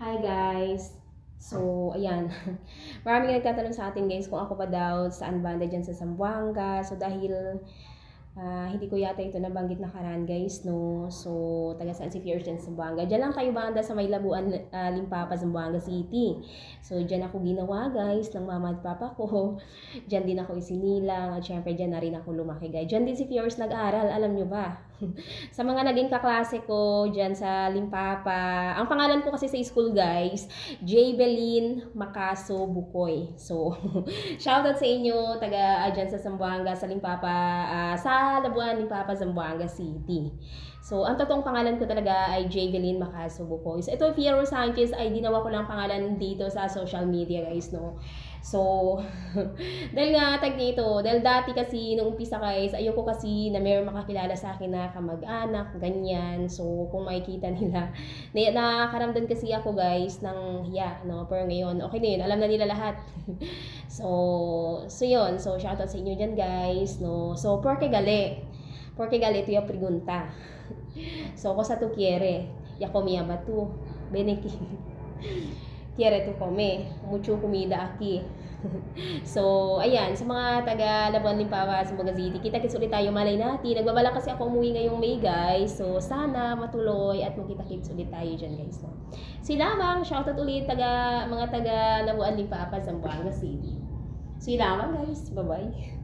Hi guys! So, ayan. Maraming nagtatanong sa atin guys kung ako pa daw saan banda dyan sa Zamboanga. So, dahil hindi ko yata ito nabanggit nakaraan guys, no? So, taga saan si Fierce dyan sa Zamboanga. Dyan lang tayo banda sa may Labuan, Limpapa, Zamboanga City. So, dyan ako ginawa guys ng mama at papa ko. Dyan din ako isinilang at syempre dyan na rin ako lumaki guys. Dyan din si Fierce nag-aral, alam nyo ba? Sa mga naging kaklase ko dyan sa Limpapa, ang pangalan ko kasi sa school guys, Jaybelin Macaso Bukoy. So, shoutout sa inyo, taga dyan sa Zamboanga, sa Limpapa, sa Labuan, Limpapa, Zamboanga City. So, ang totoong pangalan ko talaga ay Javelin Macaso Bukoy. So, ito, Fiero Sanchez, ay ginawa ko lang pangalan dito sa social media guys, no? So, dahil nga tag nito, dahil dati kasi nung umpisa guys, ayoko kasi na mayroong makakilala sa akin na kamag-anak, ganyan. So, kung makikita nila, nakakaramdam kasi ako guys ng hiya, no? Pero ngayon, okay na yun, alam na nila lahat. So yun, so shoutout sa inyo dyan guys, no? So, porque gali ito yung pregunta. So, ko sa tu quiere, ya comía ba tu? Beneki. Quiere tu come, mucho comida aquí. So, ayan, sa mga taga Labuan Limpapa, sa Zamboanga City, kita-kits ulit tayo, malay natin. Nagbabalak kasi ako umuwi ngayong May, guys. So, sana matuloy at magkita-kits ulit tayo dyan, guys. No? Silamang, shoutout ulit mga taga Labuan Limpapa, Zamboanga City. Silamang, guys. Bye-bye.